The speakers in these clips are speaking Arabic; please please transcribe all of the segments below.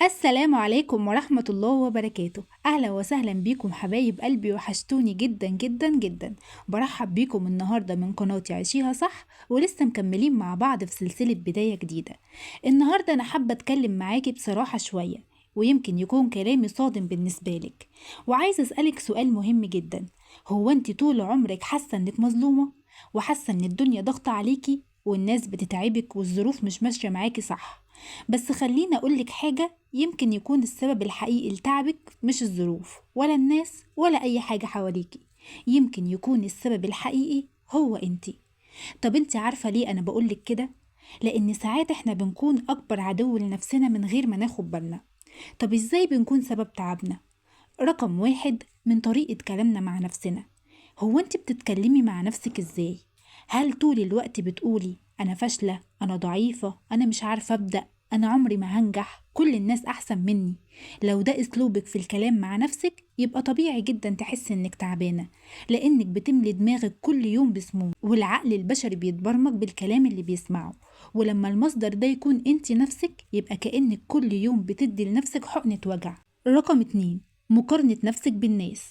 السلام عليكم ورحمة الله وبركاته. أهلا وسهلا بيكم حبايب قلبي، وحشتوني جدا جدا جدا. برحب بيكم النهاردة من قناتي عيشيها صح، ولسه مكملين مع بعض في سلسلة بداية جديدة. النهاردة أنا حابة أتكلم معاكي بصراحة شوية، ويمكن يكون كلامي صادم بالنسبة لك، وعايزة أسألك سؤال مهم جدا. هو أنت طول عمرك حاسة أنك مظلومة، وحاسة أن الدنيا ضغطة عليكي والناس بتتعبك والظروف مش ماشية معاكي صح؟ بس خليني أقولك حاجة، يمكن يكون السبب الحقيقي لتعبك مش الظروف ولا الناس ولا أي حاجة حواليكي. يمكن يكون السبب الحقيقي هو انتي. طب انتي عارفة ليه أنا بقولك كده؟ لأن ساعات احنا بنكون أكبر عدو لنفسنا من غير ما ناخد بالنا. طب ازاي بنكون سبب تعبنا؟ رقم واحد، من طريقة كلامنا مع نفسنا. هو انت بتتكلمي مع نفسك ازاي؟ هل طول الوقت بتقولي أنا فاشلة، أنا ضعيفة، أنا مش عارفة أبدأ، أنا عمري ما هنجح، كل الناس أحسن مني؟ لو ده أسلوبك في الكلام مع نفسك يبقى طبيعي جدا تحس إنك تعبانة، لأنك بتملي دماغك كل يوم بسموم، والعقل البشري بيتبرمج بالكلام اللي بيسمعه. ولما المصدر ده يكون انت نفسك يبقى كأنك كل يوم بتدي لنفسك حقنة وجع. رقم اتنين، مقارنة نفسك بالناس.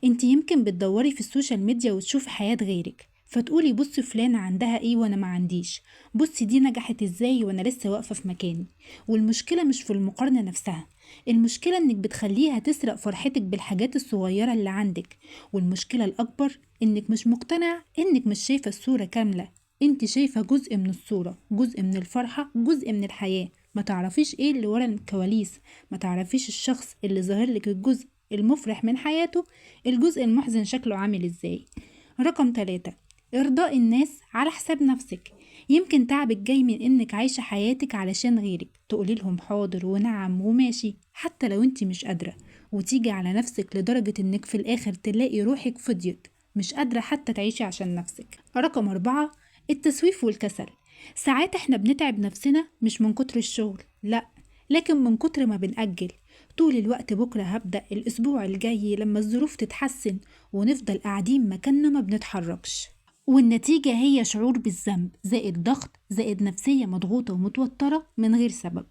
انت يمكن بتدوري في السوشيال ميديا وتشوفي حياة غيرك، فتقولي بصي فلانة عندها ايه وانا ما عنديش، بصي دي نجحت ازاي وانا لسه واقفة في مكاني. والمشكلة مش في المقارنة نفسها، المشكلة انك بتخليها تسرق فرحتك بالحاجات الصغيرة اللي عندك. والمشكلة الأكبر انك مش مقتنع، انك مش شايفة الصورة كاملة. انت شايفة جزء من الصورة، جزء من الفرحة، جزء من الحياة. ما تعرفيش ايه اللي ورا الكواليس، ما تعرفيش الشخص اللي ظاهر لك الجزء المفرح من حياته، الجزء المحزن شكله عامل ازاي. رقم 3، إرضاء الناس على حساب نفسك. يمكن تعبك جاي من إنك عايشة حياتك علشان غيرك، تقولي لهم حاضر ونعم وماشي حتى لو انت مش قادرة، وتيجي على نفسك لدرجة إنك في الآخر تلاقي روحك فضيت، مش قادرة حتى تعيشي عشان نفسك. رقم 4، التسويف والكسل. ساعات احنا بنتعب نفسنا مش من كتر الشغل، لأ، لكن من كتر ما بنأجل. طول الوقت بكرة هبدأ، الأسبوع الجاي لما الظروف تتحسن، ونفضل قاعدين مكاننا ما بنتحركش. والنتيجة هي شعور بالذنب زائد ضغط زائد نفسية مضغوطة ومتوترة من غير سبب.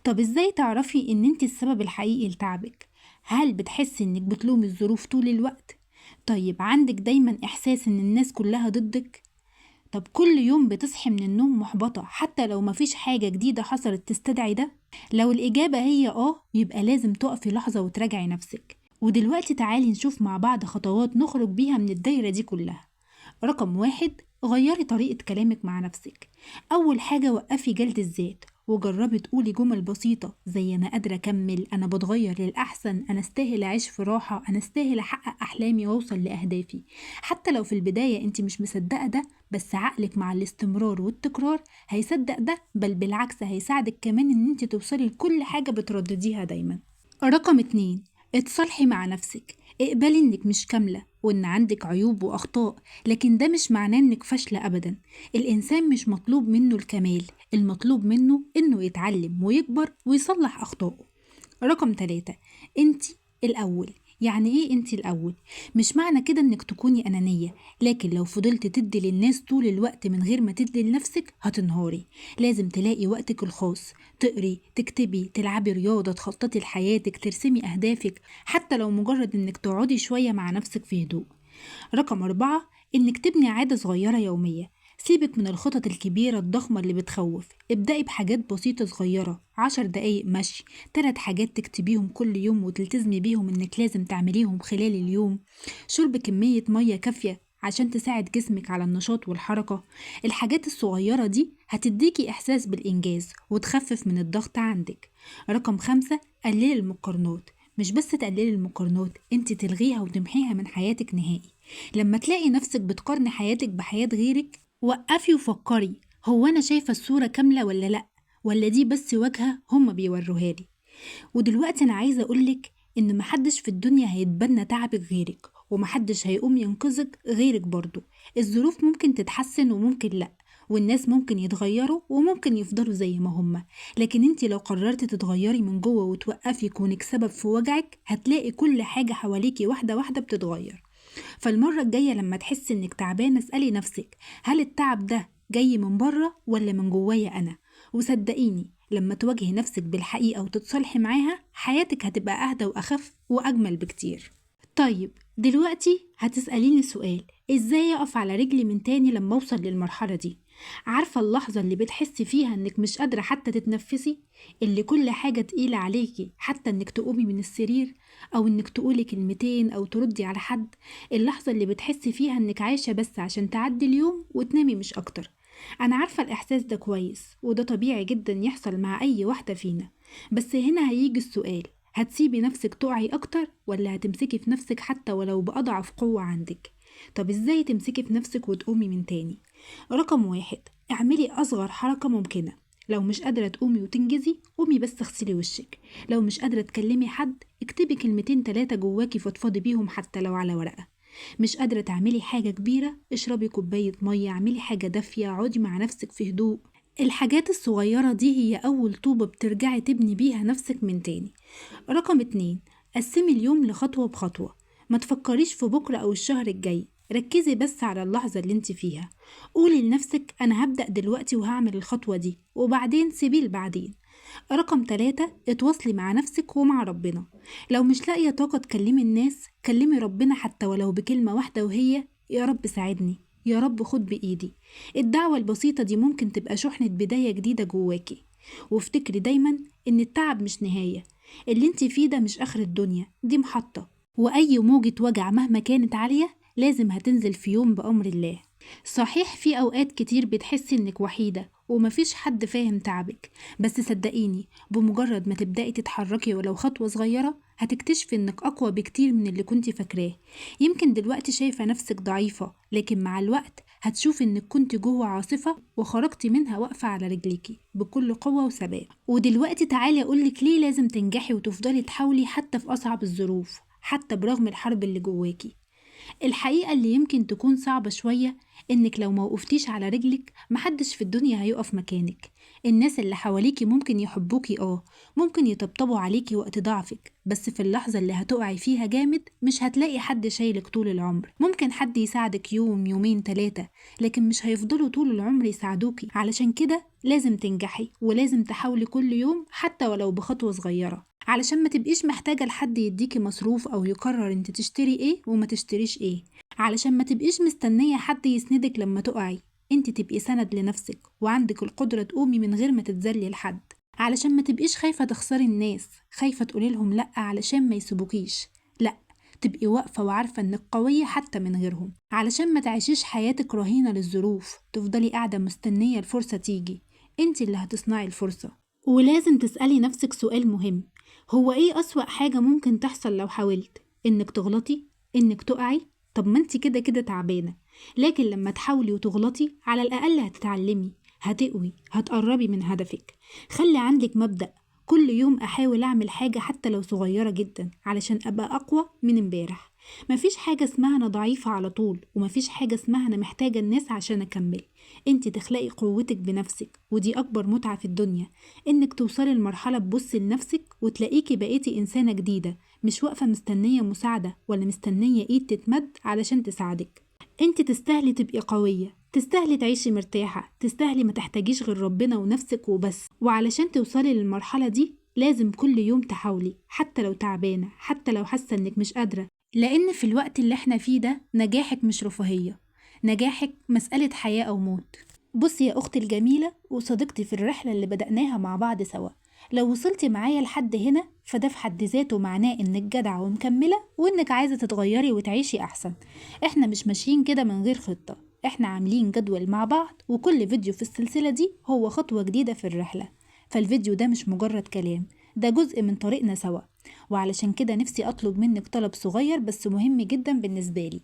طب ازاي تعرفي ان انت السبب الحقيقي لتعبك؟ هل بتحسي انك بتلومي الظروف طول الوقت؟ طيب عندك دايما احساس ان الناس كلها ضدك؟ طب كل يوم بتصحي من النوم محبطة حتى لو مفيش حاجة جديدة حصلت تستدعي ده؟ لو الإجابة هي يبقى لازم تقفي لحظة وتراجعي نفسك. ودلوقتي تعالي نشوف مع بعض خطوات نخرج بيها من الدايرة دي كلها. رقم 1، غيري طريقة كلامك مع نفسك. أول حاجة، وقفي جلد الذات وجربي تقولي جمل بسيطة زي أنا قادرة أكمل، أنا بتغير للأحسن، أنا استاهل أعيش في راحة، أنا استاهل أحقق أحلامي وأوصل لأهدافي. حتى لو في البداية أنت مش مصدقة ده، بس عقلك مع الاستمرار والتكرار هيصدق ده، بل بالعكس هيساعدك كمان إن أنت توصلي لكل حاجة بتردديها دايما. رقم 2، اتصالحي مع نفسك. اقبلي انك مش كاملة وان عندك عيوب واخطاء، لكن ده مش معناه انك فاشلة ابدا. الانسان مش مطلوب منه الكمال، المطلوب منه انه يتعلم ويكبر ويصلح اخطائه. رقم 3، انتي الأول. يعني ايه انتي الأول؟ مش معنى كده انك تكوني أنانية، لكن لو فضلت تدي للناس طول الوقت من غير ما تدي لنفسك هتنهاري. لازم تلاقي وقتك الخاص، تقري، تكتبي، تلعبي رياضة، تخططي لحياتك، ترسمي أهدافك، حتى لو مجرد انك تقعدي شوية مع نفسك في هدوء. رقم 4، إنك تبني عادة صغيرة يومية. سيبك من الخطط الكبيرة الضخمة اللي بتخوف، ابدأي بحاجات بسيطة صغيرة، 10 دقايق مشي، 3 حاجات تكتبيهم كل يوم وتلتزمي بيهم إنك لازم تعمليهم خلال اليوم، شرب كمية مية كافية عشان تساعد جسمك على النشاط والحركة. الحاجات الصغيرة دي هتديكي إحساس بالإنجاز وتخفف من الضغط عندك. رقم 5، قللي المقارنات. مش بس تقللي المقارنات، انت تلغيها وتمحيها من حياتك نهائي. لما تلاقي نفسك بتقارني حياتك بحياة غيرك، وقفي وفكري، هو أنا شايفة الصورة كاملة ولا لأ؟ ولا دي بس واجهة هما بيوروها لي؟ ودلوقتي أنا عايزة أقولك إن محدش في الدنيا هيتبنى تعبك غيرك، ومحدش هيقوم ينقذك غيرك برضو. الظروف ممكن تتحسن وممكن لأ، والناس ممكن يتغيروا وممكن يفضلوا زي ما هما، لكن انتي لو قررتي تتغيري من جوه وتوقفي كونك سبب في وجعك هتلاقي كل حاجة حواليكي واحدة واحدة بتتغير. فالمرة الجاية لما تحسي انك تعبانة اسألي نفسك، هل التعب ده جاي من بره ولا من جوايا أنا؟ وصدقيني لما تواجهي نفسك بالحقيقة وتتصالحي معاها، حياتك هتبقى أهدى وأخف وأجمل بكتير. طيب دلوقتي هتسأليني سؤال، ازاي اقف على رجلي من تاني لما اوصل للمرحلة دي؟ عارفة اللحظة اللي بتحسي فيها انك مش قادرة حتى تتنفسي، اللي كل حاجة تقيلة عليكي حتى انك تقومي من السرير او انك تقولي كلمتين او تردي على حد، اللحظة اللي بتحسي فيها انك عايشة بس عشان تعدي اليوم وتنامي مش اكتر. انا عارفة الاحساس ده كويس، وده طبيعي جدا يحصل مع اي واحدة فينا. بس هنا هيجي السؤال، هتسيبي نفسك تقعي أكتر ولا هتمسكي في نفسك حتى ولو بأضعف قوة عندك؟ طب إزاي تمسكي في نفسك وتقومي من تاني؟ رقم 1، اعملي أصغر حركة ممكنة. لو مش قادرة تقومي وتنجزي، قومي بس اغسلي وشك. لو مش قادرة تكلمي حد، اكتبي كلمتين 3 جواكي فضفضي بيهم حتى لو على ورقة. مش قادرة تعملي حاجة كبيرة، اشربي كوباية مية، اعملي حاجة دافية، اقعدي مع نفسك في هدوء. الحاجات الصغيرة دي هي أول طوبة بترجعي تبني بيها نفسك من تاني. رقم 2، قسمي اليوم لخطوة بخطوة. ما تفكريش في بكرة أو الشهر الجاي، ركزي بس على اللحظة اللي انت فيها. قولي لنفسك أنا هبدأ دلوقتي وهعمل الخطوة دي، وبعدين سيبيه لبعدين. رقم 3، اتواصلي مع نفسك ومع ربنا. لو مش لاقية طاقة تكلمي الناس، كلمي ربنا حتى ولو بكلمة واحدة، وهي يا رب ساعدني، يا رب خد بإيدي. الدعوة البسيطة دي ممكن تبقى شحنة بداية جديدة جواكي. وافتكري دايما إن التعب مش نهاية، اللي انت فيه ده مش آخر الدنيا، دي محطة. وأي موجة وجع مهما كانت عالية لازم هتنزل في يوم بأمر الله. صحيح في أوقات كتير بتحسي إنك وحيدة ومفيش حد فاهم تعبك، بس صدقيني بمجرد ما تبدأي تتحركي ولو خطوة صغيرة، هتكتشفي إنك أقوى بكتير من اللي كنتي فاكراه. يمكن دلوقتي شايفة نفسك ضعيفة، لكن مع الوقت هتشوفي إنك كنت جوه عاصفة وخرجتي منها واقفة على رجليكي بكل قوة وثبات. ودلوقتي تعالي أقولك ليه لازم تنجحي وتفضلي تحاولي حتى في أصعب الظروف، حتى برغم الحرب اللي جواكي. الحقيقة اللي يمكن تكون صعبة شوية، إنك لو موقفتيش على رجلك محدش في الدنيا هيقف مكانك. الناس اللي حواليكي ممكن يحبوكي، ممكن يطبطبوا عليكي وقت ضعفك، بس في اللحظة اللي هتقعي فيها جامد مش هتلاقي حد شايلك طول العمر. ممكن حد يساعدك يوم يومين 3، لكن مش هيفضلوا طول العمر يساعدوكي. علشان كده لازم تنجحي، ولازم تحاولي كل يوم حتى ولو بخطوة صغيرة، علشان ما تبقيش محتاجة لحد يديكي مصروف أو يقرر انت تشتري ايه وما تشتريش ايه. علشان ما تبقيش مستنية حد يسندك لما تقعي، انت تبقي سند لنفسك وعندك القدرة تقومي من غير ما تتذلي لحد. علشان ما تبقيش خايفة تخسري الناس، خايفة تقولي لهم لأ علشان ما يسيبوكيش، لأ، تبقي واقفة وعارفة انك قوية حتى من غيرهم. علشان ما تعيشيش حياتك رهينة للظروف، تفضلي قاعدة مستنية الفرصة تيجي، انت اللي هتصنعي الفرصة. ولازم تسألي نفسك سؤال مهم، هو ايه أسوأ حاجة ممكن تحصل لو حاولت؟ انك تغلطي؟ انك تقعي؟ طب ما انت كده كده تعبانة، لكن لما تحاولي وتغلطي على الأقل هتتعلمي، هتقوي، هتقربي من هدفك. خلي عندك مبدأ، كل يوم أحاول أعمل حاجة حتى لو صغيرة جدا علشان أبقى أقوى من امبارح. مفيش حاجة اسمها أنا ضعيفة على طول، ومفيش حاجة اسمها أنا محتاجة الناس عشان أكمل. انت تخلقي قوتك بنفسك، ودي أكبر متعة في الدنيا، إنك توصلي لمرحلة تبصي لنفسك وتلاقيكي بقيتي إنسانة جديدة، مش واقفة مستنية مساعدة ولا مستنية إيد تتمد علشان تساعدك. انت تستاهلي تبقي قوية، تستاهلي تعيشي مرتاحة، تستاهلي ما تحتاجيش غير ربنا ونفسك وبس. وعلشان توصلي للمرحلة دي لازم كل يوم تحاولي، حتى لو تعبانة، حتى لو حاسة إنك مش قادرة، لأن في الوقت اللي احنا فيه ده نجاحك مش رفاهية، نجاحك مسألة حياة أو موت. بصي يا أختي الجميلة وصديقتي في الرحلة اللي بدأناها مع بعض سوا، لو وصلتي معايا لحد هنا فده في حد ذاته معناه إنك جدعة ومكملة، وإنك عايزة تتغيري وتعيشي أحسن. إحنا مش ماشيين كده من غير خطة، إحنا عاملين جدول مع بعض، وكل فيديو في السلسلة دي هو خطوة جديدة في الرحلة. فالفيديو ده مش مجرد كلام، ده جزء من طريقنا سوا. وعلشان كده نفسي أطلب منك طلب صغير بس مهم جدا بالنسبة لي.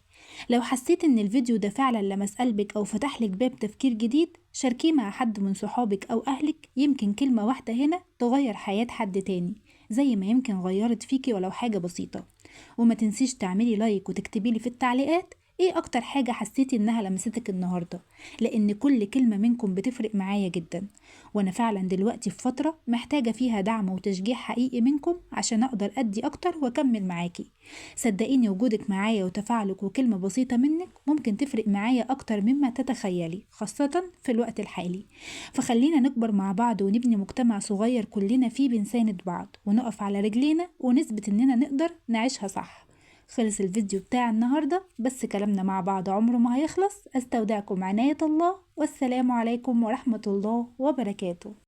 لو حسيت إن الفيديو ده فعلا لمس قلبك أو فتح لك باب تفكير جديد، شاركيه مع حد من صحابك أو أهلك، يمكن كلمة واحدة هنا تغير حياة حد تاني زي ما يمكن غيرت فيكي ولو حاجة بسيطة. وما تنسيش تعملي لايك وتكتبيلي في التعليقات ايه اكتر حاجة حسيتي انها لمستك النهاردة؟ لان كل كلمة منكم بتفرق معايا جدا، وانا فعلا دلوقتي في فترة محتاجة فيها دعم وتشجيع حقيقي منكم عشان اقدر ادي اكتر واكمل معاكي. صدقيني وجودك معايا وتفاعلك وكلمة بسيطة منك ممكن تفرق معايا اكتر مما تتخيلي، خاصة في الوقت الحالي. فخلينا نكبر مع بعض ونبني مجتمع صغير كلنا فيه بنساند بعض ونقف على رجلينا ونثبت اننا نقدر نعيشها صح. خلص الفيديو بتاع النهاردة، بس كلامنا مع بعض عمره ما هيخلص. استودعكم عناية الله، والسلام عليكم ورحمة الله وبركاته.